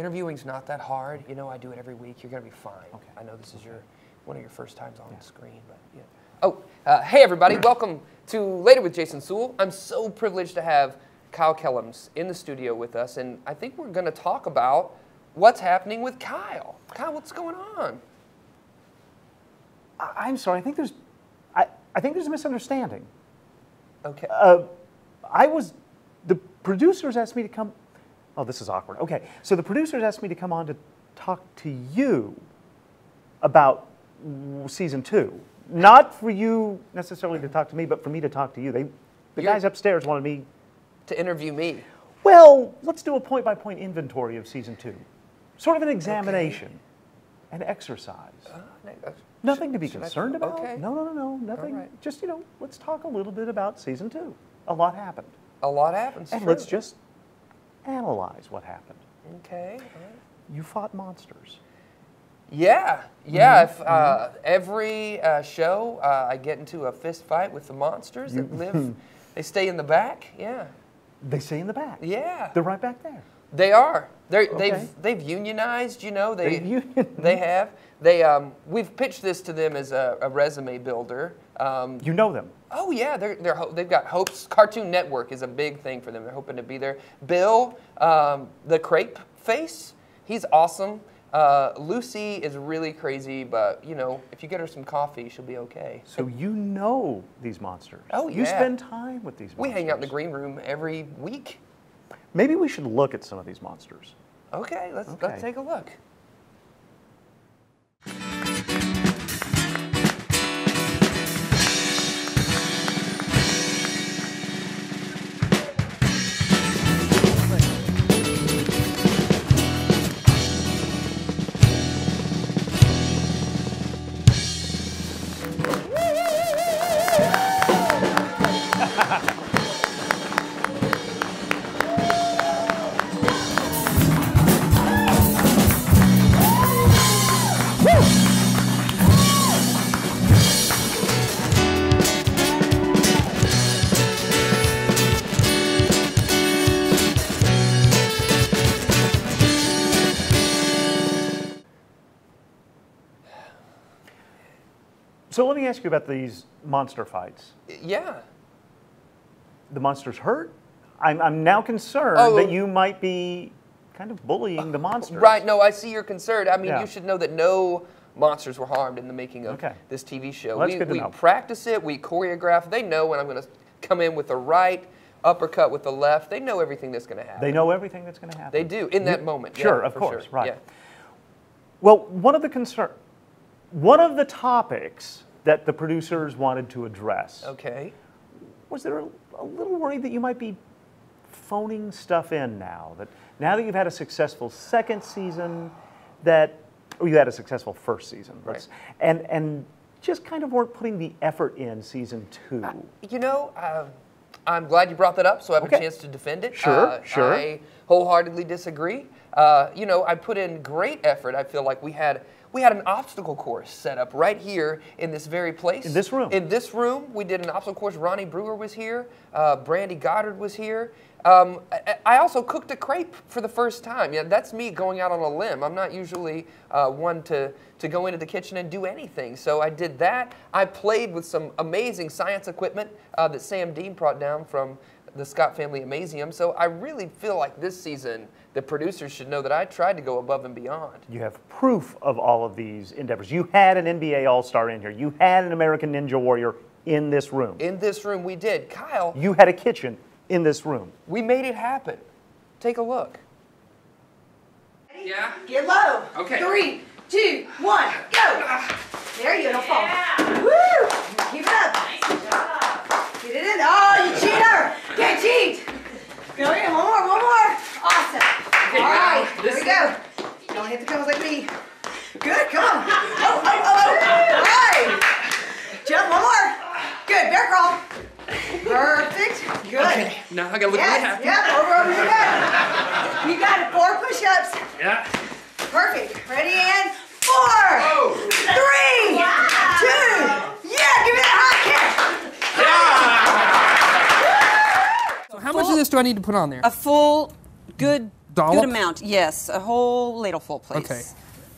interviewing's not that hard. You know, I do it every week. You're going to be fine. Okay. I know this is one of your first times on screen, but yeah. Oh, hey everybody, welcome to Later with Jason Suel. I'm so privileged to have Kyle Kellums in the studio with us, and I think we're going to talk about what's happening with Kyle. Kyle, what's going on? I'm sorry. I think there's a misunderstanding. Okay. The producers asked me to come. Oh, this is awkward. Okay, so the producers asked me to come on to talk to you about season 2. Not for you necessarily to talk to me, but for me to talk to you. The guys upstairs wanted me to interview me. Well, let's do a point-by-point inventory of season 2. Sort of an examination, an exercise. Nothing to be concerned about. Okay. No, nothing. Right. Just, let's talk a little bit about season 2. A lot happened. A lot happens. And let's just analyze what happened. Okay. You fought monsters. Yeah. If every show I get into a fist fight with the monsters that live, they stay in the back. Yeah. They stay in the back. Yeah. They're right back there. They are. They've unionized. You know they have. We've pitched this to them as a resume builder. You know them. Oh yeah, they've got hopes. Cartoon Network is a big thing for them. They're hoping to be there. Bill, the crepe face, he's awesome. Lucy is really crazy, but if you get her some coffee, she'll be okay. So you know these monsters. Oh yeah. You spend time with these monsters. We hang out in the green room every week. Maybe we should look at some of these monsters. Okay, let's take a look. So let me ask you about these monster fights. Yeah. The monsters hurt? I'm now concerned that you might be kind of bullying the monsters. Right, no, I see your concern. I mean, you should know that no monsters were harmed in the making of this TV show. Well, that's good to know. We practice it, we choreograph. They know when I'm going to come in with the right uppercut with the left. They know everything that's going to happen. They know everything that's going to happen. They do, in that moment. Sure, yeah, of course, sure. right. Yeah. Well, one of the topics that the producers wanted to address. Okay. Was there a little worried that you might be phoning stuff in now? Now that you've had a successful second season, or you had a successful first season, right. and just kind of weren't putting the effort in season 2. I'm glad you brought that up, so I have a chance to defend it. Sure. I wholeheartedly disagree. I put in great effort. I feel like we had an obstacle course set up right here in this very place. In this room. In this room, we did an obstacle course. Ronnie Brewer was here. Brandy Goddard was here. I also cooked a crepe for the first time. Yeah, that's me going out on a limb. I'm not usually one to go into the kitchen and do anything. So I did that. I played with some amazing science equipment that Sam Dean brought down from the Scott Family Amazeum. So I really feel like this season, the producers should know that I tried to go above and beyond. You have proof of all of these endeavors. You had an NBA All-Star in here. You had an American Ninja Warrior in this room. In this room, we did. Kyle. You had a kitchen in this room. We made it happen. Take a look. Yeah? Get low. Okay. 3, 2, 1, go. There you go. Don't fall. Woo! Keep it up. Nice job. Get it in. Oh, you cheater. Can't cheat. Go in. One more. Awesome. Okay, all right. Here we go. Don't hit the cones like me. Good. Come on. Oh. All right. Jump. One more. Good. Bear crawl. Perfect. Good. Okay. Now I gotta look really happy. Yeah. Over you go. You got it. 4 push-ups. Yeah. Perfect. Ready and 4, 3, 2. Yeah. Give me that hot kick. So how much of this do I need to put on there? A full good Dollop? amount. Yes, a whole ladleful, please. Okay.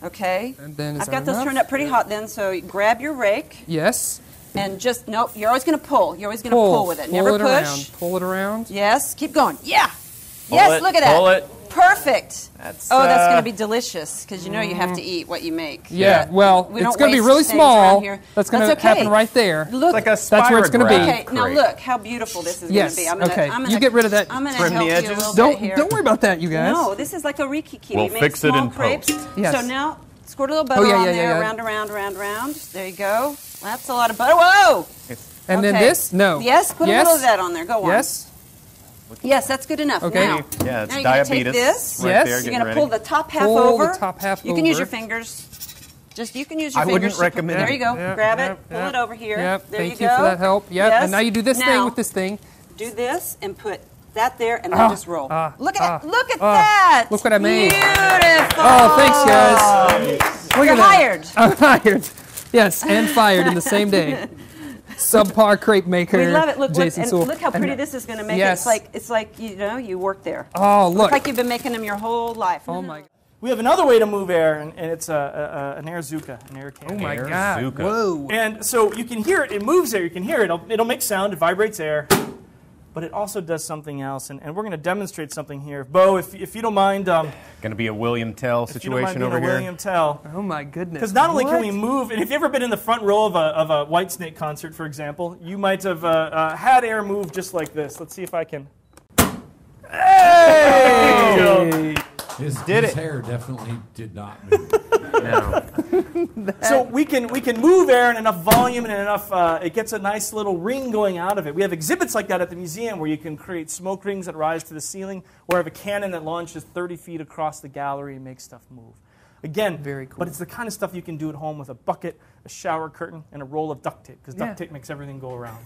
Okay. And then is I've that got those enough? turned up pretty hot then, so grab your rake Yes. and just, nope, you're always going to pull. You're always going to pull with it. Never Pull it push. around. Pull it around. Yes, keep going. Yeah. Pull Yes, it, look at that. pull it. Perfect. That's, that's going to be delicious because you know you have to eat what you make. Yeah, well, We it's don't going to be waste really things around small. here. That's going to That's okay. happen right there. Look, like a That's where it's gonna be. okay, now crate. look how beautiful this is Yes, going to be. I'm okay. gonna, You get rid of that. I'm going to Trim help the you a edges. little bit Don't here. don't worry about that, you guys. No, this is like a riki-kiki. We'll We make fix it small in crepes. post. Yes. So now, squirt a little butter yeah, on yeah, there, yeah. round, around, around, round. There you go. That's a lot of butter. Whoa! And then Okay. this? No. Yes, put a little of that on there. Go on. Yes. Yes, that's good enough. Okay. Now, Yeah, it's now you're going to diabetes. take this. Right Yes. there, You're getting going to ready. pull the top half Pull over. the top half You can use over. your fingers. Just you can use your I fingers. wouldn't recommend There it. you go. Yep, Grab yep, it. Pull yep. it over here. Yep. There Thank you you go. for that help. Yep. Yes. And now you do this thing Now, with this thing. do this and put that there and then just roll. Look at that. Look at ah. that. Look what I made. Beautiful. Oh, thanks, guys. Look You're at that. hired. I'm hired. Yes, and fired in the same day. Subpar crepe maker. We love it. Look, Jason and Suel. look how pretty And- this is going to make Yes. it. It's like you know you work there. Oh, It's look. like you've been making them your whole life. Oh my. We have another way to move air, and it's an air zuka, an air can. Oh my Air God. Zuka. Whoa. And so you can hear it. It moves air. You can hear it. It'll make sound. It vibrates air. But it also does something else, and we're going to demonstrate something here. Bo, if you don't mind, Going to be a William Tell if you don't mind situation being over a here. William Tell. Oh my goodness. Because not only can What? we move, and if you've ever been in the front row of a Whitesnake concert, for example, you might have had air move just like this. Let's see if I can. Hey! His it. hair definitely did not move. No. So we can move air in enough volume and enough, it gets a nice little ring going out of it. We have exhibits like that at the museum where you can create smoke rings that rise to the ceiling, or have a cannon that launches 30 feet across the gallery and makes stuff move. Again, Very cool. but it's the kind of stuff you can do at home with a bucket, a shower curtain, and a roll of duct tape, because Yeah. duct tape makes everything go around.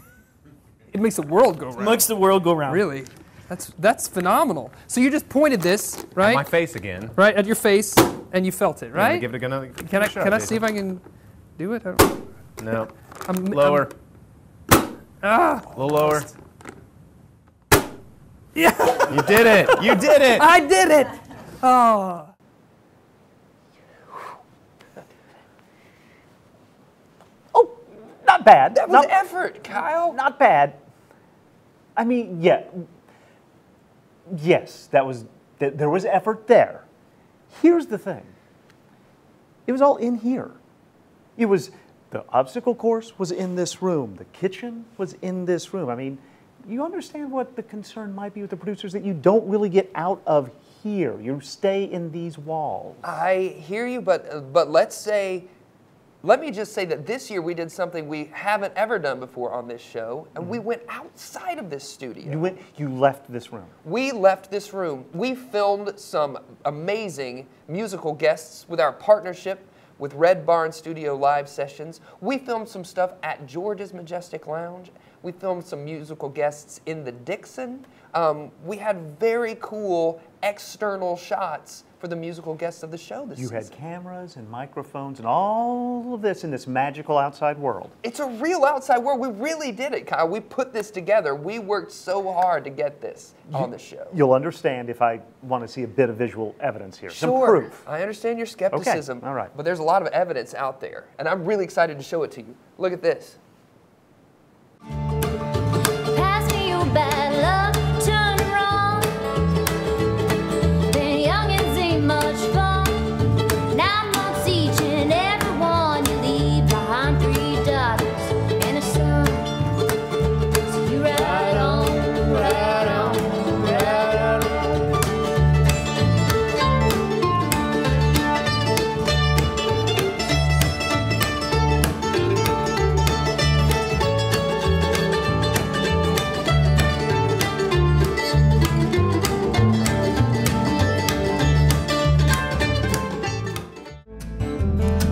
It makes the world go round. Makes the world go round. Really? That's phenomenal. So you just pointed this, right? My face again. Right at your face, and you felt it, You wanna right? Give it another. Can I see if I can do it? No. I'm, Lower. A little lower. Yeah. You did it. You did it. I did it. Oh. Oh, not bad. That was effort, Kyle. Not bad. I mean, yeah. Yes, there was effort there. Here's the thing. It was all in here. It was, the obstacle course was in this room. The kitchen was in this room. I mean, you understand what the concern might be with the producers, that you don't really get out of here. You stay in these walls. I hear you, but let me just say that this year we did something we haven't ever done before on this show, and we went outside of this studio. You left this room. We left this room. We filmed some amazing musical guests with our partnership with Red Barn Studio Live Sessions. We filmed some stuff at George's Majestic Lounge. We filmed some musical guests in the Dixon. We had very cool external shots for the musical guests of the show this You season. had cameras and microphones and all of this in this magical outside world. It's a real outside world. We really did it, Kyle. We put this together. We worked so hard to get this on the show. You'll understand if I want to see a bit of visual evidence here. Some Sure. proof. I understand your skepticism. all right. But there's a lot of evidence out there, and I'm really excited to show it to you. Look at this. Pass me your bad luck, turn wrong. Then youngins ain't much fun. 9 months each and every one you leave behind 3 daughters and a son. So you ride on, ride on, ride on.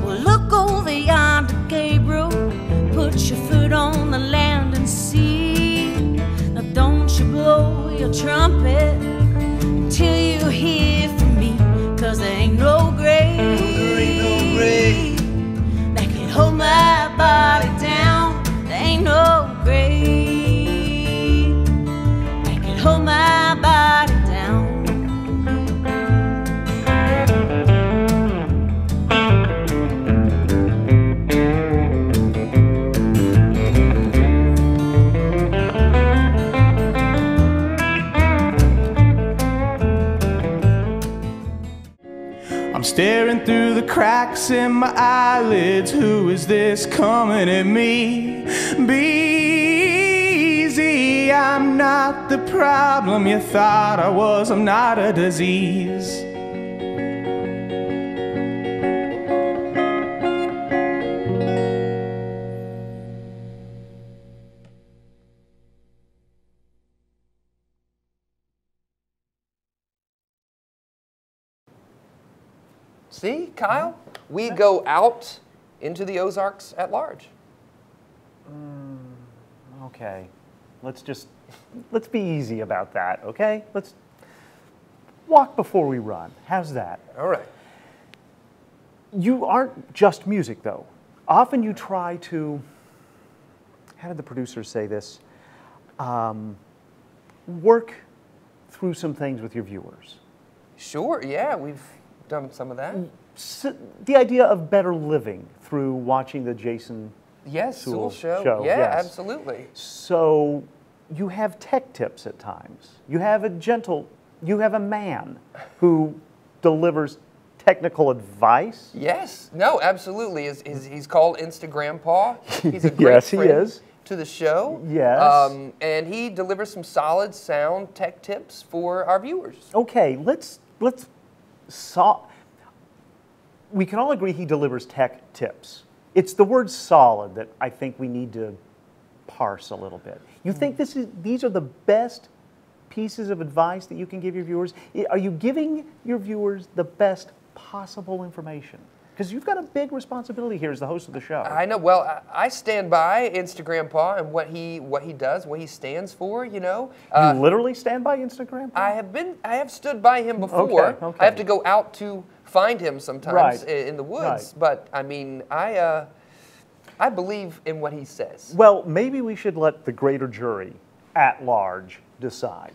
Well, look over yonder, Gabriel. Put your foot on the land and see. Now don't you blow your trumpet till you hear from me. 'Cause there ain't no grave that can hold my body down. There ain't no grave that can hold my body down. staring through the cracks in my eyelids. Who is this coming at me? Be easy, I'm not the problem you thought I was. I'm not a disease. See, Kyle? We go out into the Ozarks at large. Okay, let's be easy about that, okay? Let's walk before we run. How's that? All right. You aren't just music, though. Often you try to, how did the producers say this? Work through some things with your viewers. Sure, yeah, we've done some of that. So, the idea of better living through watching the Jason Yes, Suel Suel show. Yeah, yes. absolutely. So you have tech tips at times. You have a man who delivers technical advice. Yes, no, absolutely. He's called Instagram Paw. He's a great Yes, he friend is. to the show. Yes. And he delivers some solid sound tech tips for our viewers. Okay, we can all agree he delivers tech tips. It's the word solid that I think we need to parse a little bit. You think these are the best pieces of advice that you can give your viewers? Are you giving your viewers the best possible information? Because you've got a big responsibility here as the host of the show. I know. Well, I stand by Instagram Paw and what he does, what he stands for. You know. You literally stand by Instagram Paw? I have stood by him before. Okay. I have to go out to find him sometimes Right. in the woods. Right. But I mean, I believe in what he says. Well, maybe we should let the greater jury at large decide.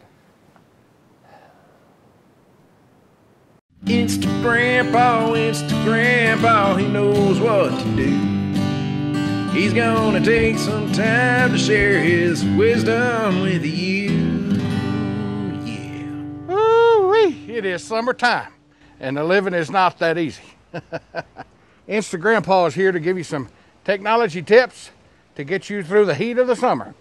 Instagram Paw, he knows what to do. He's gonna take some time to share his wisdom with you. Yeah. Ooh-wee, it is summertime, and the living is not that easy. Instagram Paw is here to give you some technology tips to get you through the heat of the summer.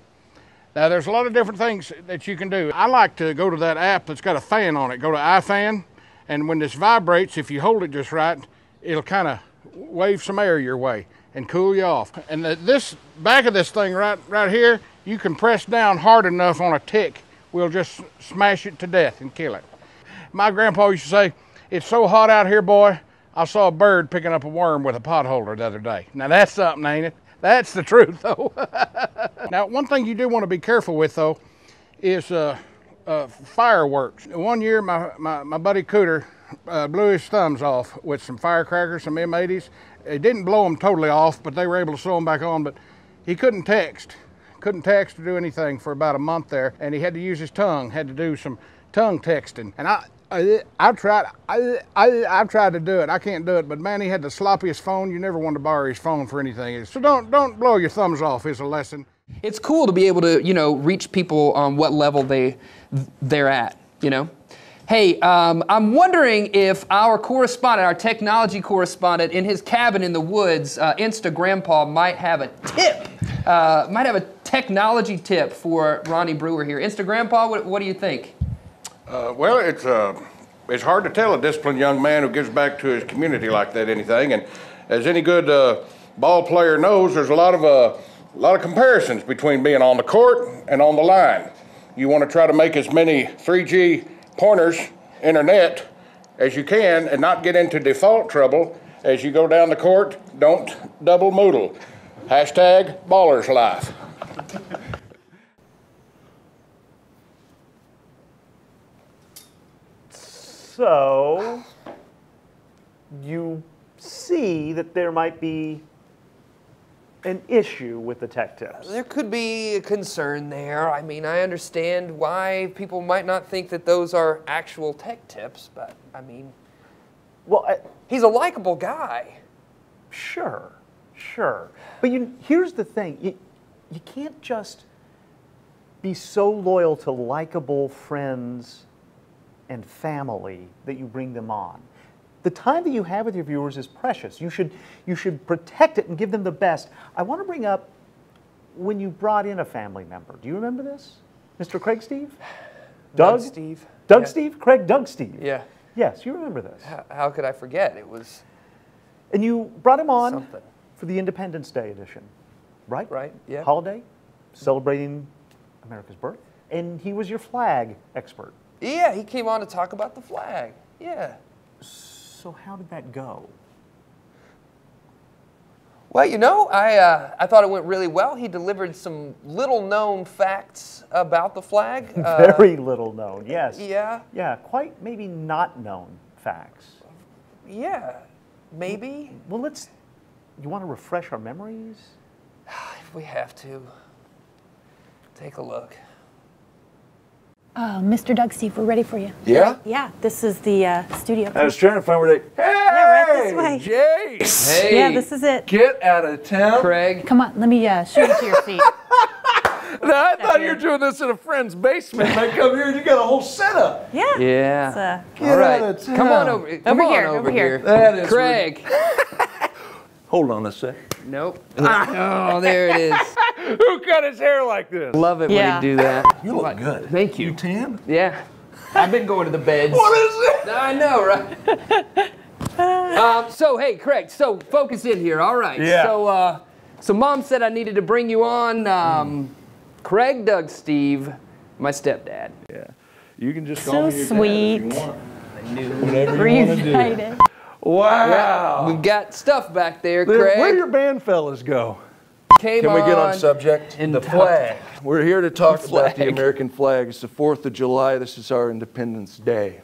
Now, there's a lot of different things that you can do. I like to go to that app that's got a fan on it. Go to iFan, and when this vibrates, if you hold it just right, it'll kind of wave some air your way and cool you off. And this back of this thing right here, you can press down hard enough on a tick, we'll just smash it to death and kill it. My grandpa used to say, "It's so hot out here, boy, I saw a bird picking up a worm with a pot holder the other day." Now that's something, ain't it? That's the truth, though. Now, one thing you do want to be careful with, though, is fireworks. One year, my buddy Cooter blew his thumbs off with some firecrackers, some M80s. It didn't blow them totally off, but they were able to sew them back on. But he couldn't text or do anything for about a month there, and he had to use his tongue, had to do some tongue texting. And I've tried to do it. I can't do it, but man, he had the sloppiest phone. You never want to borrow his phone for anything. So don't blow your thumbs off is a lesson. It's cool to be able to, you know, reach people on what level they're at, you know. Hey, I'm wondering if our correspondent, our technology correspondent in his cabin in the woods, Instagram Paw, might have a tip, might have a technology tip for Ronnie Brewer here. Instagram Paw, what do you think? Well, it's hard to tell a disciplined young man who gives back to his community like that anything. And as any good ball player knows, there's a lot of comparisons between being on the court and on the line. You want to try to make as many 3G pointers in a net as you can and not get into default trouble as you go down the court. Don't double moodle. Hashtag baller's life. So, you see that there might be an issue with the tech tips. There could be a concern there. I mean, I understand why people might not think that those are actual tech tips, but I mean, Well, he's a likable guy. sure. But here's the thing. You can't just be so loyal to likable friends and family that you bring them on. The time that you have with your viewers is precious. You should protect it and give them the best. I want to bring up when you brought in a family member. Do you remember this? Mr. Craig Steve? Doug Steve. Doug Yeah. Steve? Craig Doug Steve. Yeah. Yes, you remember this. How could I forget? It was And you brought him on something. for the Independence Day edition, right? Right, yeah. Holiday, celebrating America's birth. And he was your flag expert. Yeah, he came on to talk about the flag. Yeah. So how did that go? Well, you know, I thought it went really well. He delivered some little-known facts about the flag. Very little known, yes. Yeah. Yeah, quite maybe not known facts. Yeah, maybe. Well, you want to refresh our memories? If we have to. Take a look. Mr. Doug Steve, we're ready for you. Yeah? Yeah, this is the studio. I was trying to find where they. Hey, right this way. Jace! Hey. Yeah, this is it. Get out of town. Craig. Come on, let me show you to your seat. Now, I thought you were doing this in a friend's basement. And I come here and you got a whole setup. Yeah. Yeah. It's, Get All right. out of town. Come on over. Come Over on here, over over here. That is Craig. Hold on a sec. Nope. Oh, there it is. Who cut his hair like this? Love it Yeah. when you do that. You look good. Thank you. You tan? Yeah. I've been going to the beds. What is it? I know, right? So, hey, Craig, so focus in here. All right. Yeah. So Mom said I needed to bring you on. Craig, Doug, Steve, my stepdad. Yeah. You can just So call me your sweet. dad if you want. I knew. Whatever you want to do. Reunited. Wow. We've got stuff back there, Where Craig. your band fellas go? Came Can we get on subject? and The talked- flag. We're here to talk about the flag. American flag. It's the 4th of July. This is our Independence Day.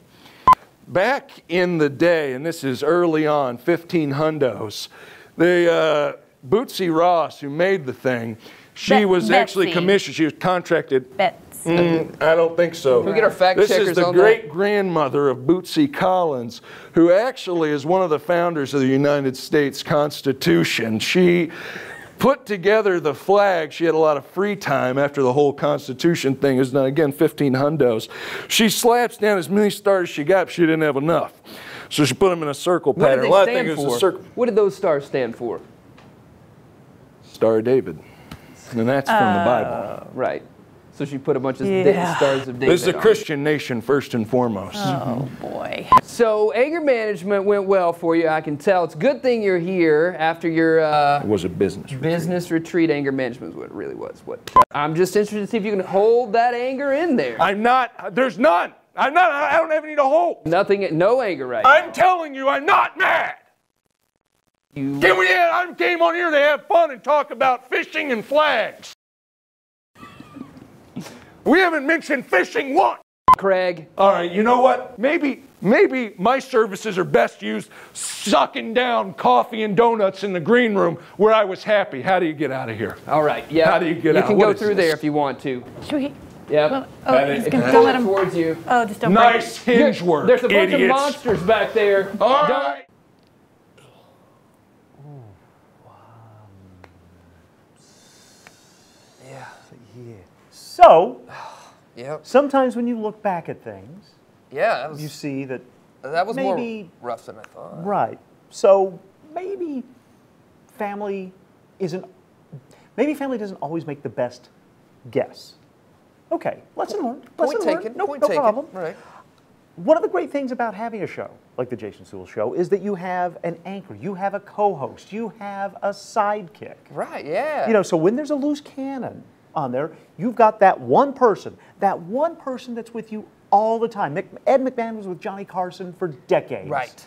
Back in the day, and this is early on, 15 hundos, Bootsy Ross, who made the thing, she was actually Betsy. commissioned. She was contracted. Betsy. I don't think so. Can we get our fact This checkers is the on that? great-grandmother of Bootsy Collins, who actually is one of the founders of the United States Constitution. She put together the flag. She had a lot of free time after the whole Constitution thing was done. Again, 15 hundos. She slaps down as many stars as she got, but she didn't have enough. So she put them in a circle What did pattern. they Well, I stand think it was for? a circle. What did those stars stand for? Star of David. And that's from the Bible. Right. So she put a bunch of Yeah. stars of David This is a on. Christian nation, first and foremost. Oh, boy. So anger management went well for you, I can tell. It's a good thing you're here after your It was a business. business retreat. Anger management is what it really was. I'm just interested to see if you can hold that anger in there. I'm not. There's none. I don't have any to hold. Nothing, no anger right I'm telling you, I'm not mad. You, I came on here to have fun and talk about fishing and flags. We haven't mentioned fishing once. Craig. All right, you know what? Maybe my services are best used sucking down coffee and donuts in the green room where I was happy. How do you get out of here? All right, yeah. How do you get out? You can What go is through this? there if you want to. Should we? Yep. Well, oh, he's gonna, Pull don't let it him. towards you. Oh, just don't break Nice hinge work, There's a bunch idiots. of monsters back there. All Don't- right. Yeah. So, Yep. sometimes when you look back at things, Yeah. you see that, That was maybe- more rough than I thought. right, so maybe family doesn't always make the best guess. Okay, lesson learned. Point Lesson taken. learned. No, Point no taken. problem. Right. One of the great things about having a show like the Jason Suel Show is that you have an anchor, you have a co-host, you have a sidekick. Right. Yeah. You know, so when there's a loose cannon on there, you've got that one person that's with you all the time. Ed McMahon was with Johnny Carson for decades. Right.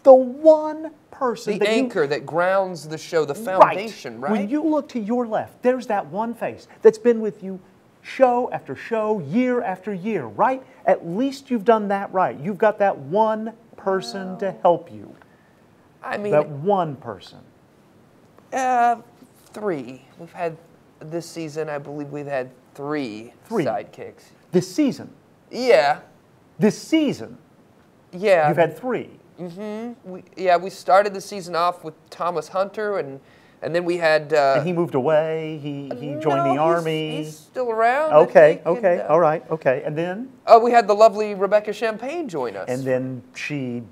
The one person The that anchor that grounds the show, the foundation, right? When you look to your left, there's that one face that's been with you show after show, year after year, right? At least you've done that right. You've got that one person to help you. I mean, That one person. 3. We've had this season. I believe we've had three Three. sidekicks. This season. Yeah. This season, Yeah. you've had 3. We started the season off with Thomas Hunter, and then we had. And he moved away. He joined the army. He's still around. I Okay, think, okay, and, all right, okay. And then? We had the lovely Rebecca Champagne join us. And then she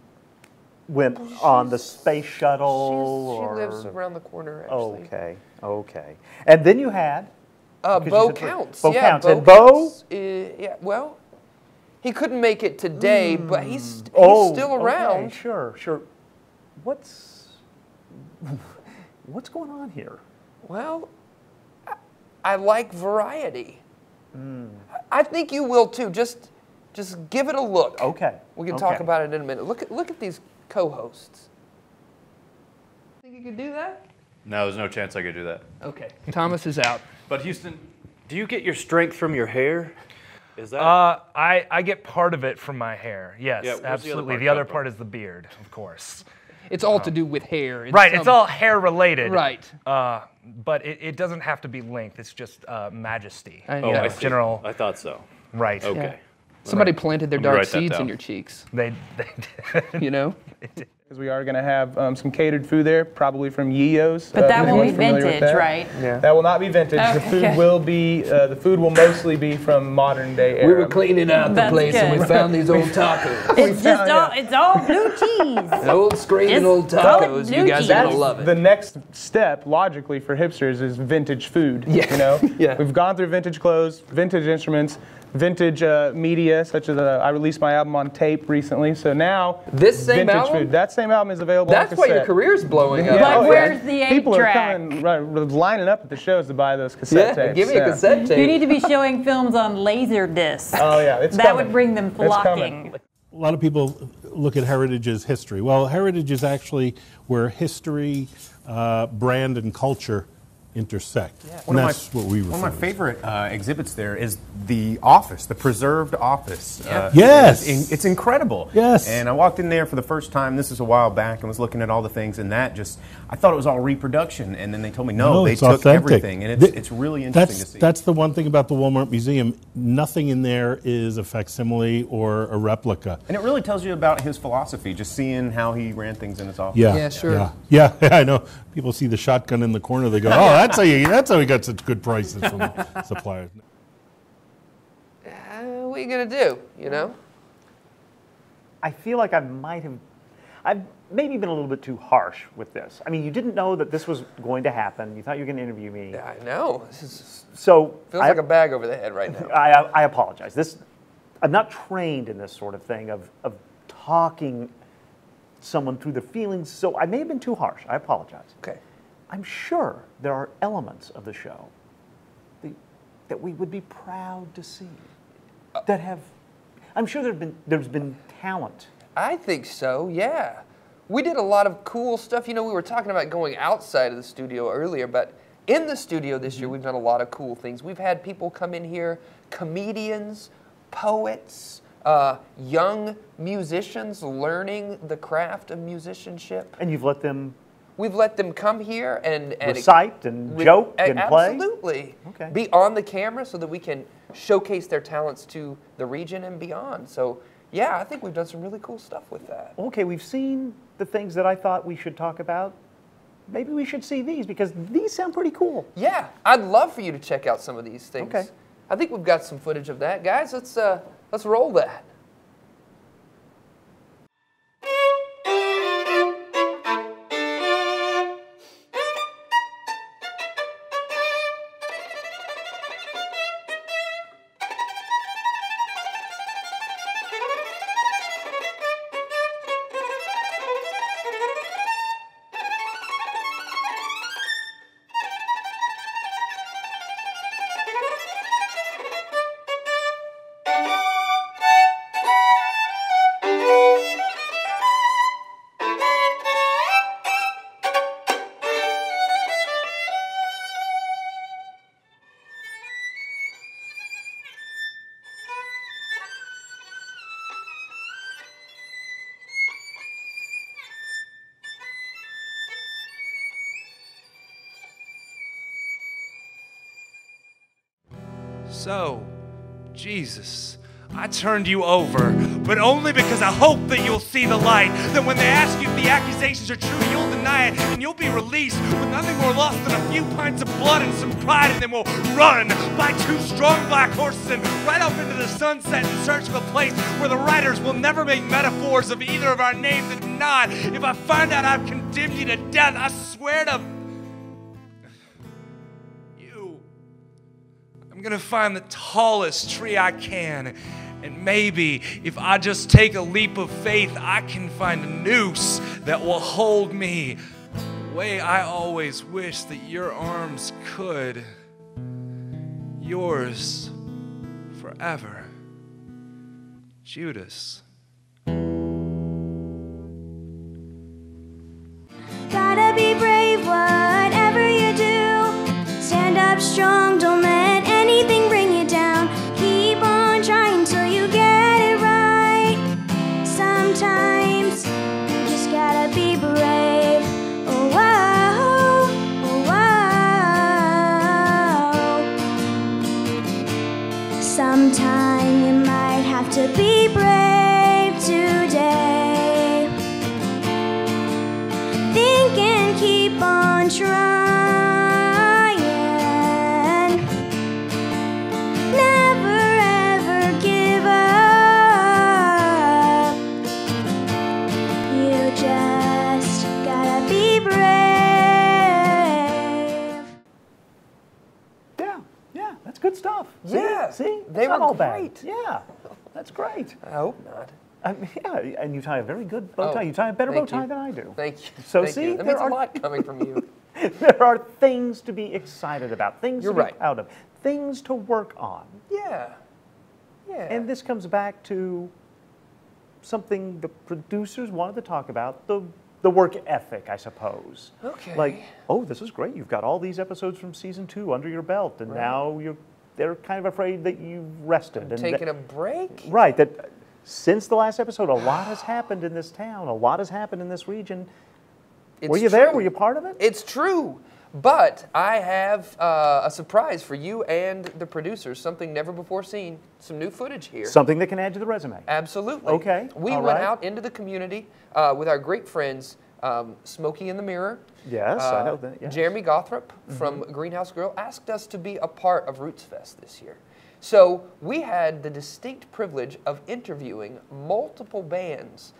went on the space shuttle? She lives around the corner, actually. Okay, okay. And then you had? Bo Counts. Bo yeah, Counts. Bo And Bo? Counts, yeah, well, he couldn't make it today, but he's still around. Okay, sure. What's going on here? Well, I like variety. I think you will too. Just give it a look. Okay. We can talk about it in a minute. Look at these co-hosts. Think you could do that? No, there's no chance I could do that. Okay. Thomas is out. But Houston, do you get your strength from your hair? Is that? I get part of it from my hair. Yes, Yeah, where's absolutely. the other part The other part is the beard, of course. It's all to do with hair. Right, it's all hair related. Right. But it doesn't have to be length. It's just majesty. I see. General. I thought so. Right. Okay. Yeah. Somebody planted their Let me dark write that seeds in down. your cheeks. They did. You know? Because we are going to have some catered food there, probably from Yiyo's. But that won't be anyone's familiar with vintage, that? right? Yeah. That will not be vintage. The food Okay. will be. The food will mostly be from modern day era. We were cleaning out the That's place and we good. found these old tacos. It's just it's all blue cheese. Old screaming It's old called tacos. blue You guys cheese. are gonna That's love it. the next step, logically, for hipsters is vintage food. Yeah. You know, Yeah. We've gone through vintage clothes, vintage instruments, vintage media, such as I released my album on tape recently. So now This same vintage album? food. That same album is available. That's on why your cassette. career's blowing up. Yeah, But oh, yeah. where's the 8-track? People are coming, lining up at the shows to buy those cassette Yeah, tapes. give me a cassette tape. You need to be showing films on laser disc. Oh yeah, it's That coming. would bring them It's flocking. A lot of people look at heritage as history. Well, heritage is actually where history, brand, and culture intersect. One And of that's what we refer One of my to. favorite exhibits there is the office, the preserved office. Yes. It's incredible. Yes. And I walked in there for the first time, this is a while back, and was looking at all the things, and that just, I thought it was all reproduction, and then they told me, no, they it's took authentic. everything, and it's really interesting to see. That's the one thing about the Walmart Museum. Nothing in there is a facsimile or a replica. And it really tells you about his philosophy, just seeing how he ran things in his office. Yeah, Yeah, sure. Yeah, I know. People see the shotgun in the corner, they go, "Oh, that's how he got such good prices from suppliers." What are you gonna do? You know? I feel like I've maybe been a little bit too harsh with this. I mean, you didn't know that this was going to happen. You thought you were going to interview me. Yeah, I know. This is, So feels like a bag over the head right now. I apologize. I'm not trained in this sort of thing of talking someone through their feelings, so I may have been too harsh. I apologize. Okay. I'm sure there are elements of the show that we would be proud to see. I'm sure there's been talent. I think so, yeah. We did a lot of cool stuff. You know, we were talking about going outside of the studio earlier, but in the studio this year, we've done a lot of cool things. We've had people come in here, comedians, poets, young musicians learning the craft of musicianship. And you've let them We've let them come here and recite and joke and play? Absolutely. Okay. Be on the camera so that we can showcase their talents to the region and beyond. So, yeah, I think we've done some really cool stuff with that. Okay, we've seen the things that I thought we should talk about. Maybe we should see these because these sound pretty cool. Yeah, I'd love for you to check out some of these things. Okay. I think we've got some footage of that. Guys, let's roll that. So, Jesus, I turned you over, but only because I hope that you'll see the light. That when they ask you if the accusations are true, you'll deny it, and you'll be released with nothing more lost than a few pints of blood and some pride, and then we'll run by 2 strong black horses and right off into the sunset in search of a place where the writers will never make metaphors of either of our names. And if not, if I find out I've condemned you to death, I swear to you, I'm gonna find the tallest tree I can. And maybe if I just take a leap of faith, I can find a noose that will hold me the way I always wish that your arms could. Yours forever, Judas. Gotta be brave, whatever you do. Stand up strong, don't let anything bring you down. Keep on trying till you get it right. Sometimes you just gotta be brave. Oh, whoa, oh, whoa. Sometime you might have to be brave today. Think and keep on trying. Never ever give up. You just gotta be brave. Yeah, that's good stuff. Yeah, see? they It's not were all bad. great. Yeah, that's great. I hope not. Yeah, and you tie a very good bow tie. Oh, You tie a better bow thank tie you. than I do. Thank you. So Thank see, you. That there means are a lot coming from you. there are things to be excited about, things You're to be right. proud of, things to work on. Yeah. Yeah. And this comes back to something the producers wanted to talk about, the work ethic, I suppose. Okay. Like, oh, this is great. You've got all these episodes from season 2 under your belt, and Right. now they're kind of afraid that you've rested. and Taking that- a break? Right, that since the last episode, a lot has happened in this town, a lot has happened in this region. Were you there? Were you part of it? It's true. But I have a surprise for you and the producers, something never before seen, some new footage here. Something that can add to the resume. Absolutely. Okay, We all went right. out into the community with our great friends, Smokey in the Mirror. Yes, I know that, yes. Jeremy Gothrop from Greenhouse Grill asked us to be a part of Roots Fest this year. So we had the distinct privilege of interviewing multiple bands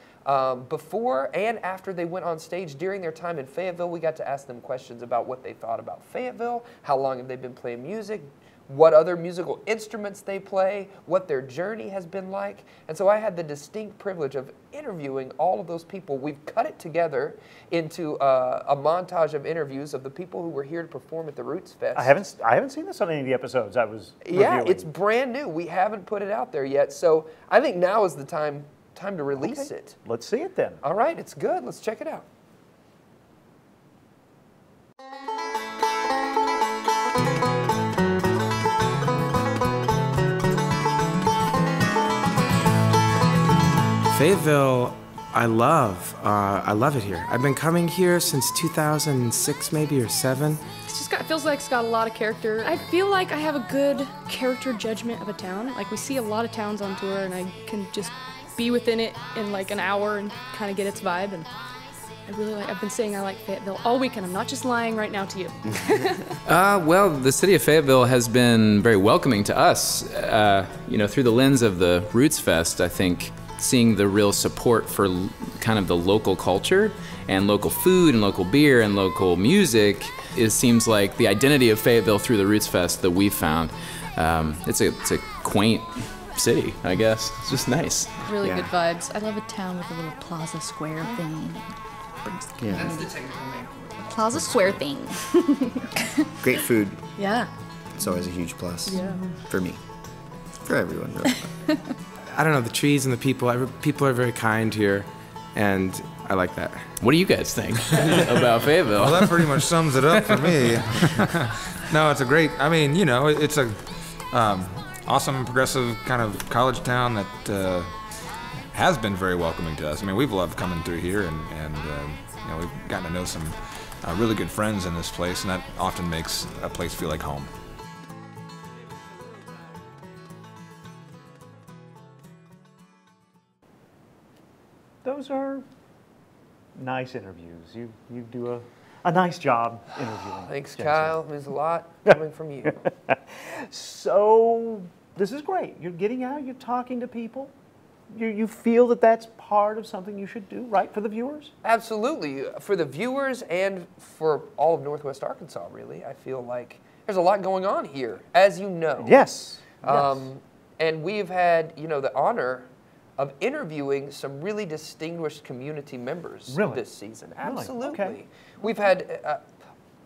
before and after they went on stage. During their time in Fayetteville, we got to ask them questions about what they thought about Fayetteville, how long have they been playing music, what other musical instruments they play, what their journey has been like. And so I had the distinct privilege of interviewing all of those people. We've cut it together into a montage of interviews of the people who were here to perform at the Roots Fest. I haven't seen this on any of the episodes I was Yeah, reviewing. it's brand new. We haven't put it out there yet. So I think now is the time to release it. Let's see it then. All right, it's good. Let's check it out. Fayetteville, I love it here. I've been coming here since 2006 maybe or 7. It feels like it's got a lot of character. I feel like I have a good character judgment of a town. Like we see a lot of towns on tour and I can just be within it in like an hour and kind of get its vibe. And I've been saying I like Fayetteville all weekend. I'm not just lying right now to you. Well, the city of Fayetteville has been very welcoming to us. Through the lens of the Roots Fest, I think seeing the real support for kind of the local culture and local food and local beer and local music seems like the identity of Fayetteville through the Roots Fest that we've found. It's a quaint city, I guess. It's just nice. Really good vibes. I love a town with a little plaza square thing. Yeah. That's the technical name for it. Plaza square thing. Great food. Yeah. It's always a huge plus. Yeah. For me. For everyone, really. I don't know, the trees and the people are very kind here, and I like that. What do you guys think about Fayetteville? Well, that pretty much sums it up for me. No, it's a great, it's a awesome, progressive kind of college town that has been very welcoming to us. I mean, we've loved coming through here, and we've gotten to know some really good friends in this place, and that often makes a place feel like home. those are nice interviews. You do a nice job interviewing. Thanks, Jensen. Kyle. It means a lot coming from you. So this is great. You're getting out. You're talking to people. You feel that that's part of something you should do, right, for the viewers? Absolutely. For the viewers and for all of Northwest Arkansas, really, I feel like there's a lot going on here, as you know. Yes. And we've had, the honor of interviewing some really distinguished community members this season. Really? Absolutely. Okay. We've had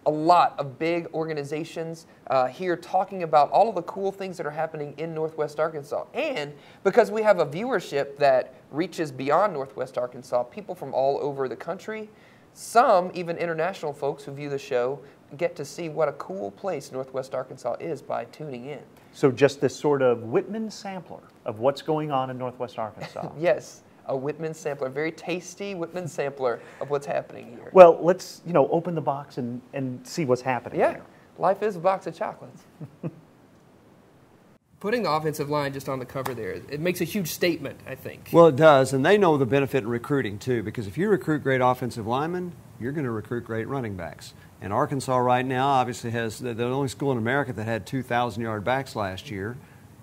a lot of big organizations here talking about all of the cool things that are happening in Northwest Arkansas. And because we have a viewership that reaches beyond Northwest Arkansas, people from all over the country, some even international folks who view the show get to see what a cool place Northwest Arkansas is by tuning in. So just this sort of Whitman sampler of what's going on in Northwest Arkansas. Yes, a Whitman sampler, a very tasty Whitman sampler of what's happening here. Well, let's open the box and see what's happening here. Life is a box of chocolates. Putting the offensive line just on the cover there, it makes a huge statement, I think. Well, it does, and they know the benefit in recruiting, too, because if you recruit great offensive linemen, you're going to recruit great running backs. And Arkansas right now obviously has the only school in America that had 2,000-yard backs last year.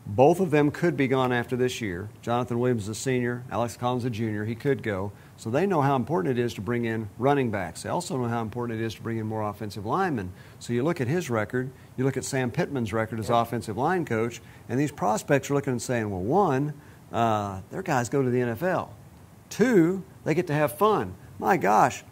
Both of them could be gone after this year. Jonathan Williams is a senior, Alex Collins a junior. He could go. So they know how important it is to bring in running backs. They also know how important it is to bring in more offensive linemen. So you look at his record, you look at Sam Pittman's record as offensive line coach, and these prospects are looking and saying, well, one, their guys go to the NFL. Two, they get to have fun. My gosh,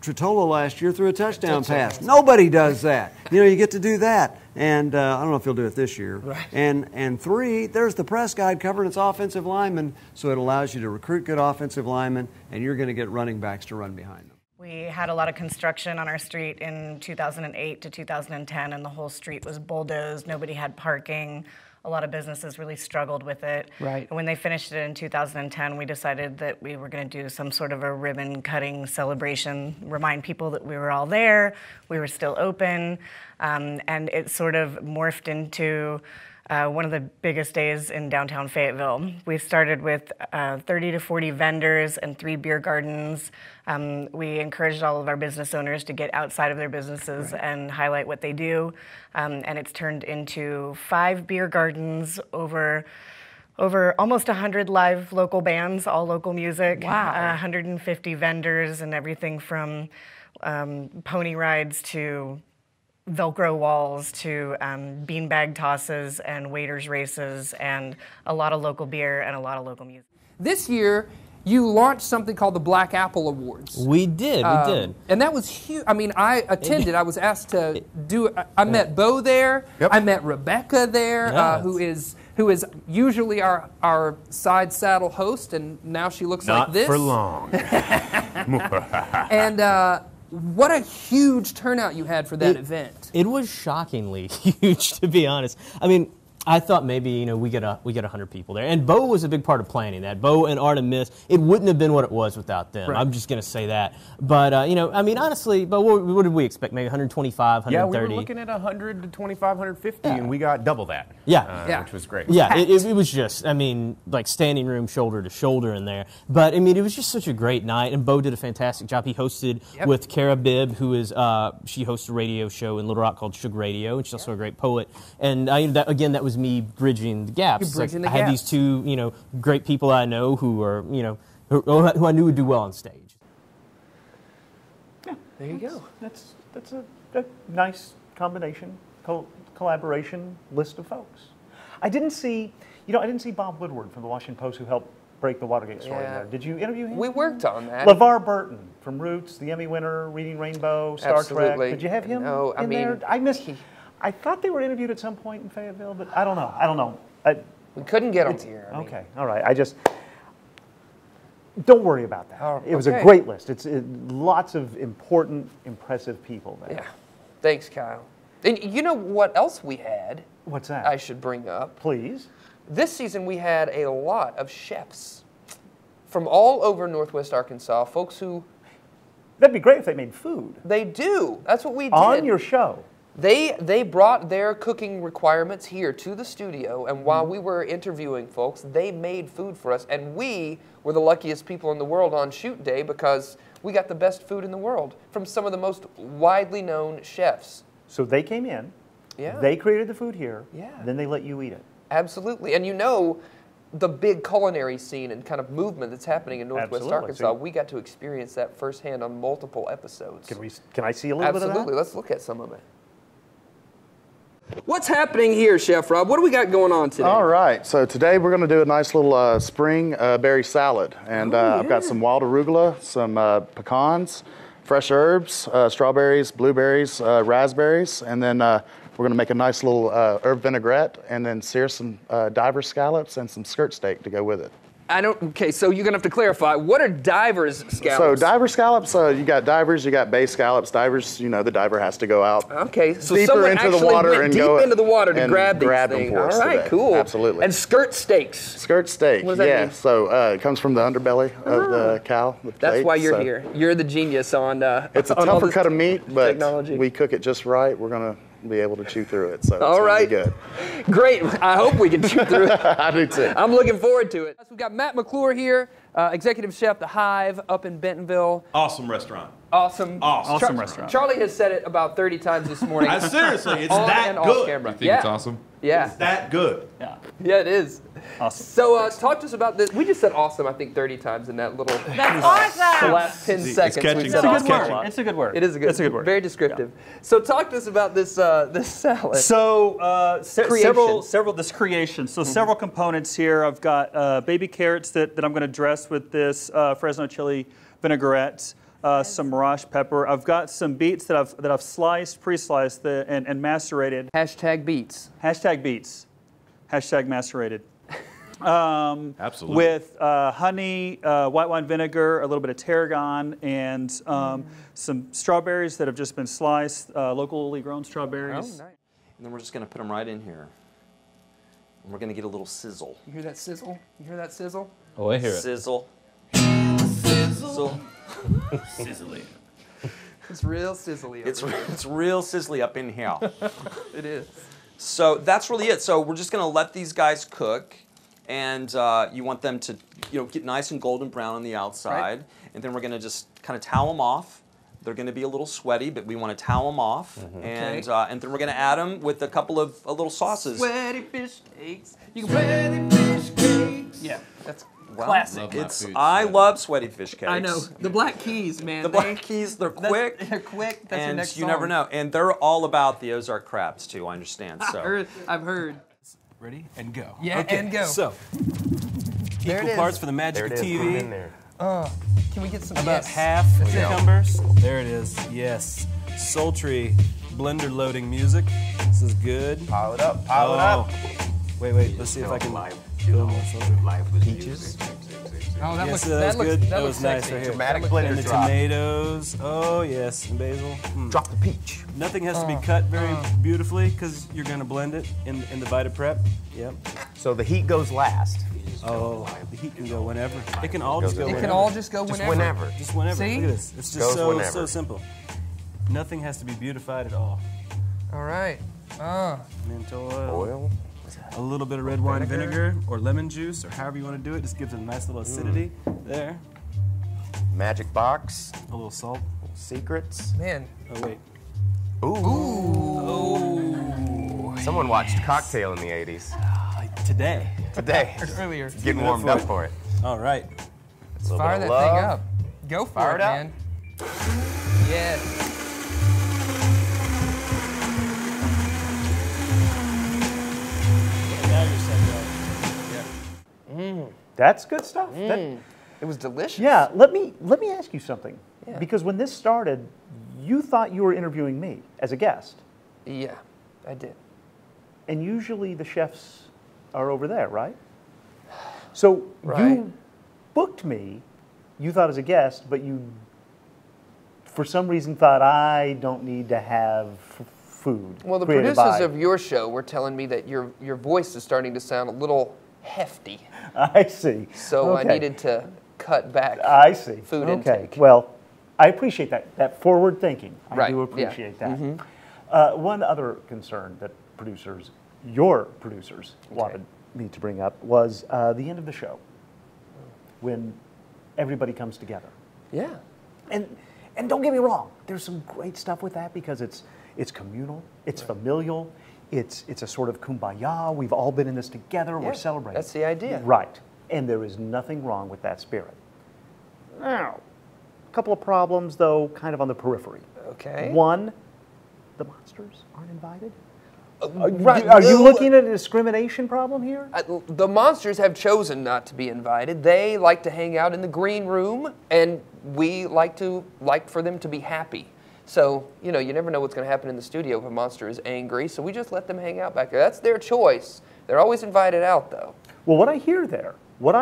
Tritola last year threw a touchdown pass. Nobody does that. You get to do that. And I don't know if he'll do it this year. Right. And three, there's the press guide covering its offensive linemen, so it allows you to recruit good offensive linemen, and you're going to get running backs to run behind them. We had a lot of construction on our street in 2008 to 2010, and the whole street was bulldozed. Nobody had parking. A lot of businesses really struggled with it. Right. And when they finished it in 2010, we decided that we were going to do some sort of a ribbon-cutting celebration, remind people that we were all there, we were still open, and it sort of morphed into one of the biggest days in downtown Fayetteville. We started with 30 to 40 vendors and 3 beer gardens. We encouraged all of our business owners to get outside of their businesses and highlight what they do. And it's turned into 5 beer gardens, over almost 100 live local bands, all local music. Wow. 150 vendors and everything from pony rides to Velcro walls to beanbag tosses and waiters races and a lot of local beer and a lot of local music. This year, you launched something called the Black Apple Awards. We did. And that was huge. I mean, I attended. I was asked to do it. I met Bo there. Yep. I met Rebecca there, Yes. who is usually our side saddle host, and now she looks like this. Not for long. And what a huge turnout you had for that event. It was shockingly huge, to be honest. I mean, I thought maybe we get 100 people there, and Bo was a big part of planning that. Bo and Artemis, it wouldn't have been what it was without them. Right. I'm just going to say that. But I mean, honestly, but what did we expect? Maybe 125, 130. Yeah, we were looking at 100 to 25, 150, and we got double that. Which was great. Yeah, it was just, I mean, like standing room shoulder to shoulder in there. But I mean, it was just such a great night, and Bo did a fantastic job. He hosted with Kara Bibb, who is she hosts a radio show in Little Rock called Sugar Radio, and she's also a great poet. And that was me bridging the gaps. You're bridging the I had gaps. these two, great people I know who are, who I knew would do well on stage. There you go. That's a nice combination, collaboration list of folks. I didn't see Bob Woodward from the Washington Post who helped break the Watergate story Yeah. there. Did you interview him? We worked on that. LeVar Burton from Roots, the Emmy winner, Reading Rainbow, Star Absolutely. Trek. Did you have him No, I in mean, there? I thought they were interviewed at some point in Fayetteville, but I don't know. We couldn't get them here. Okay, all right. Don't worry about that. Oh, it was a okay. great list. It's lots of important, impressive people there. Yeah. Thanks, Kyle. And you know what else we had? What's that? I should bring up. Please. This season we had a lot of chefs from all over Northwest Arkansas, folks who... That'd be great if they made food. They do. That's what we did. On your show. They brought their cooking requirements here to the studio, and while we were interviewing folks, they made food for us, and we were the luckiest people in the world on shoot day because we got the best food in the world from some of the most widely known chefs. So they came in, Yeah. they created the food here, Yeah. then they let you eat it. Absolutely, and you know the big culinary scene and kind of movement that's happening in Northwest Absolutely. Arkansas. So- We got to experience that firsthand on multiple episodes. Can I see a little bit of that? Absolutely, let's look at some of it. What's happening here, Chef Rob? What do we got going on today? All right, so today we're going to do a nice little spring berry salad. And I've got some wild arugula, some pecans, fresh herbs, strawberries, blueberries, raspberries, and then we're going to make a nice little herb vinaigrette and then sear some diver scallops and some skirt steak to go with it. Okay, so you're gonna have to clarify. What are divers scallops? So diver scallops, you got divers, you got bay scallops. Divers, you know, the diver has to go out Okay, so deeper someone into actually the water went and deep go into the water to and grab these them things. for us All right, today. cool. Absolutely. And skirt steaks. Skirt steak, What does that yeah. mean? So it comes from the underbelly of the cow. The That's plate, why you're so here. You're the genius on. It's a on all tougher this cut of meat, but technology. we cook it just right. We're gonna be able to chew through it. So it's All gonna right. be good. Great. I hope we can chew through it. I do too. I'm looking forward to it. We've got Matt McClure here, executive chef, The Hive, up in Bentonville. Awesome restaurant. Awesome. Awesome restaurant. Charlie has said it about 30 times this morning. Seriously, it's on that and off good. camera. You think it's awesome? Yeah. It's that good. Yeah. Yeah, it is. Awesome. So talk to us about this. We just said awesome, I think, 30 times in that little. That's awesome. The last 10 It's seconds. catching. we've said It's a good awesome. word. It's a good word. It is a good. It's a good word. Very descriptive. So talk to us about this this salad. So Creation. several this creation. So several components here. I've got baby carrots that I'm going to dress with this Fresno chili vinaigrette. Some rash pepper. I've got some beets that I've sliced, pre-sliced, and macerated. Hashtag beets. Hashtag beets. Hashtag macerated. Absolutely. With honey, white wine vinegar, a little bit of tarragon, and some strawberries that have just been sliced, locally grown strawberries. Oh, nice. And then we're just going to put them right in here. And we're going to get a little sizzle. You hear that sizzle? You hear that sizzle? Oh, I hear it. Sizzle. Sizzle. Sizzly. It's real sizzly. It's real sizzly up in here. It is. So that's really it. So we're just going to let these guys cook, and you want them to, get nice and golden brown on the outside, and then we're going to just kind of towel them off. They're going to be a little sweaty, but we want to towel them off, and then we're going to add them with a couple of little sauces. Sweaty fish cakes. You can sweaty fish cakes. Yeah, that's classic. I love sweaty fish cakes. I know. The Black Keys, man. The Black Keys, they're quick. They're quick. That's your And next you song. never know. And they're all about the Ozark crabs, too, I understand. So. I've heard. Ready and go. Yeah, okay, and go. So, There it equal is. parts for the magic of TV. Can we get some? About yes. half cucumbers. There it is. Yes. Sultry blender loading music. This is good. Pile it up. Pile it up. Wait. Let's see if I can build more sultry. Peaches. Oh, that Yes, looks. that was good. That That looks was nice sexy. right here. Dramatic And blender the drop. tomatoes. Oh yes, and basil. Drop the peach. Nothing has to be cut very beautifully because you're going to blend it in the Vita Prep. Yep. So the heat goes last. Oh, the heat can go whenever. It can all just go It whenever. can all just go Just whenever. whenever. Just whenever. See? Look at this. It's just Goes so whenever. simple. Nothing has to be beautified at all. All right. Mint oil. A little bit of red wine vinegar or lemon juice or however you want to do it. Just gives it a nice little acidity. There. Magic box. A little salt. Secrets. Man. Oh wait. Ooh. Someone watched Cocktail in the 80s. Today. Today. Earlier. Getting warmed up for it. All right. Let's fire that thing up. Go for Fire it, it up. man. Yes. That's good stuff. It was delicious. Yeah, let me ask you something. Yeah. Because when this started, you thought you were interviewing me as a guest. Yeah, I did. And usually the chefs are over there, right? So Right. you booked me, you thought as a guest, but you, for some reason, thought I don't need to have food. Well, the created producers by- of your show were telling me that your voice is starting to sound a little hefty. I see. So I Okay. needed to cut back I see. food Okay. intake. Well, I appreciate that forward thinking. I Right, do yeah. appreciate that. One other concern that your producers, wanted me to bring up was the end of the show, when everybody comes together. Yeah. And don't get me wrong, there's some great stuff with that because it's communal, it's familial, it's a sort of kumbaya. We've all been in this together. Yeah, we're celebrating. that's the idea. Right. And there is nothing wrong with that spirit. Now, a couple of problems though, kind of on the periphery. Okay. One, the monsters aren't invited. Right. Are you looking at a discrimination problem here? The monsters have chosen not to be invited. They like to hang out in the green room, and we like for them to be happy. So, you know, you never know what's going to happen in the studio if a monster is angry, so we just let them hang out back there. That's their choice. They're always invited out, though. Well, what I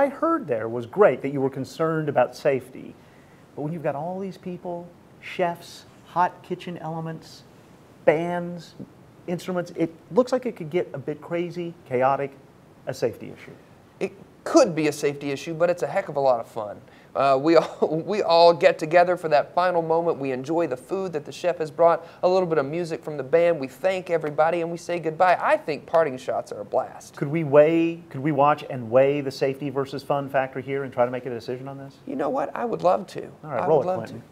heard there was great, that you were concerned about safety. But when you've got all these people, chefs, hot kitchen elements, bands, instruments, it looks like it could get a bit crazy, chaotic, a safety issue. It could be a safety issue, but it's a heck of a lot of fun. We all get together for that final moment. We enjoy the food that the chef has brought, a little bit of music from the band. We thank everybody and we say goodbye. I think parting shots are a blast. Could we watch and weigh the safety versus fun factor here and try to make a decision on this? You know what? I would love to. All right, I roll would it, love Clinton. to.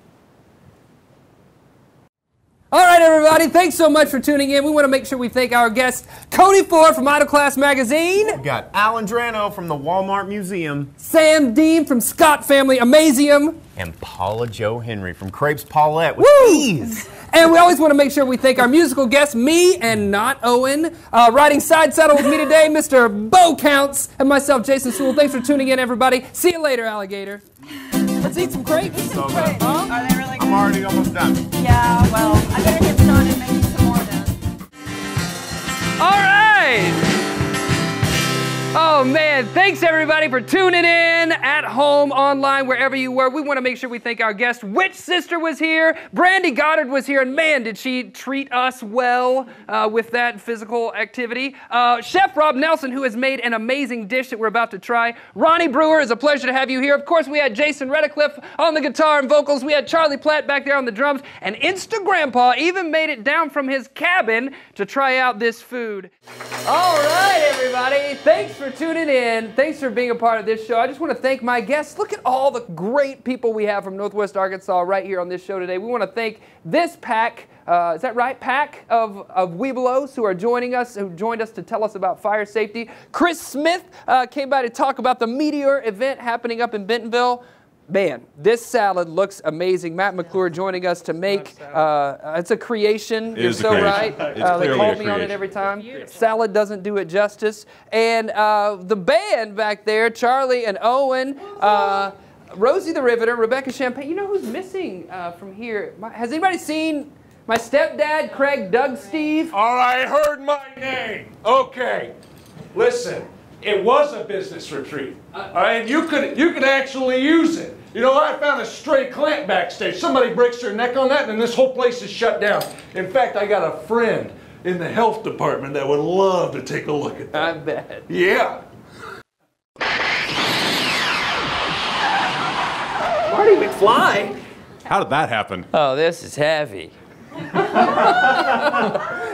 All right, everybody, thanks so much for tuning in. We want to make sure we thank our guest, Cody Ford from Idle Class Magazine. We've got Alan Drano from the Walmart Museum. Sam Dean from Scott Family Amazium. And Paula Jo Henry from Crepes Paulette with Woo! ease. And we always want to make sure we thank our musical guests, me and not Owen. Riding side saddle with me today, Mr. Bo Counts, and myself, Jason Suel. Thanks for tuning in, everybody. See you later, alligator. Let's eat some crepes. So good. Huh? Are they really good? I'm already almost done. Yeah, well, I better get started making some more then. All right. Oh, man. Thanks, everybody, for tuning in at home, online, wherever you were. We want to make sure we thank our guest. Witch Sister was here. Brandy Goddard was here. And, man, did she treat us well with that physical activity. Chef Rob Nelson, who has made an amazing dish that we're about to try. Ronnie Brewer, it's a pleasure to have you here. Of course, we had Jason Redicliffe on the guitar and vocals. We had Charlie Platt back there on the drums. And Instagrandpa even made it down from his cabin to try out this food. All right, everybody. Thanks for tuning in. Thanks for being a part of this show. I just want to thank my guests. Look at all the great people we have from Northwest Arkansas right here on this show today. We want to thank this pack, is that right? Pack of Webelos who are joining us, who joined us to tell us about fire safety. Chris Smith came by to talk about the Meteor event happening up in Bentonville. Man, this salad looks amazing. Matt McClure joining us to make, it's a creation. You're so right. They call me on it every time. Salad doesn't do it justice. And the band back there, Charlie and Owen, Rosie the Riveter, Rebecca Champagne. You know who's missing from here? Has anybody seen my stepdad, Craig Doug Steve? All right, heard my name. Okay, listen. It was a business retreat. All right, you could actually use it. You know, I found a stray clamp backstage. Somebody breaks their neck on that, and this whole place is shut down. In fact, I got a friend in the health department that would love to take a look at that. I bet. Yeah. Marty McFly. How did that happen? Oh, this is heavy.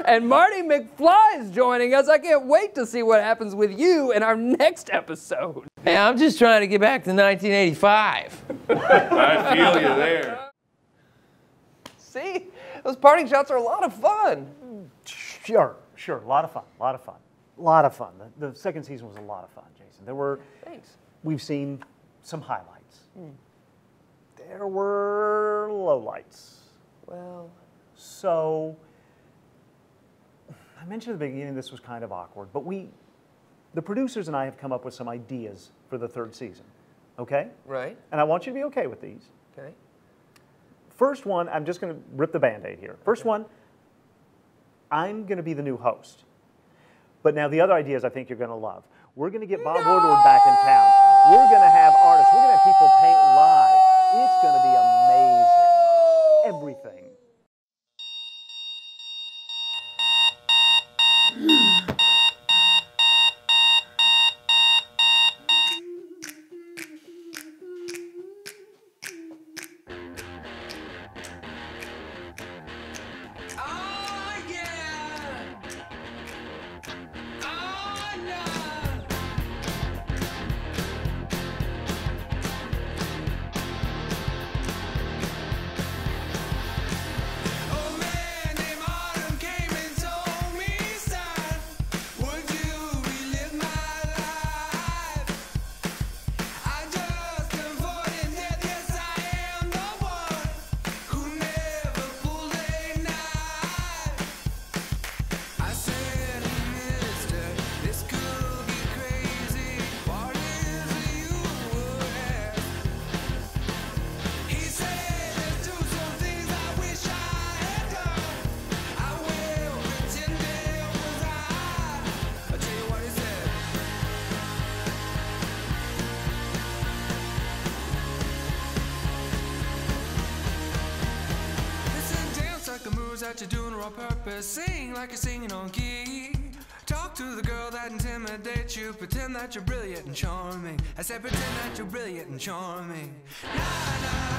And Marty McFly is joining us. I can't wait to see what happens with you in our next episode. Hey, I'm just trying to get back to 1985. I feel you there. See? Those parting shots are a lot of fun. Sure. A lot of fun. The second season was a lot of fun, Jason. Thanks. We've seen some highlights. There were lowlights. Well. So, I mentioned at the beginning this was kind of awkward, but the producers and I have come up with some ideas for the third season, okay? Right. And I want you to be okay with these. Okay. First one, I'm just going to rip the Band-Aid here. First one, I'm going to be the new host. But now the other ideas I think you're going to love. We're going to get Bob Woodward back in town. We're going to have artists. We're going to have people paint live. It's going to be amazing. Everything. Oh, yeah! that you're doing it on purpose. Sing like you're singing on key. Talk to the girl that intimidates you. Pretend that you're brilliant and charming. I said pretend that you're brilliant and charming. Na, na.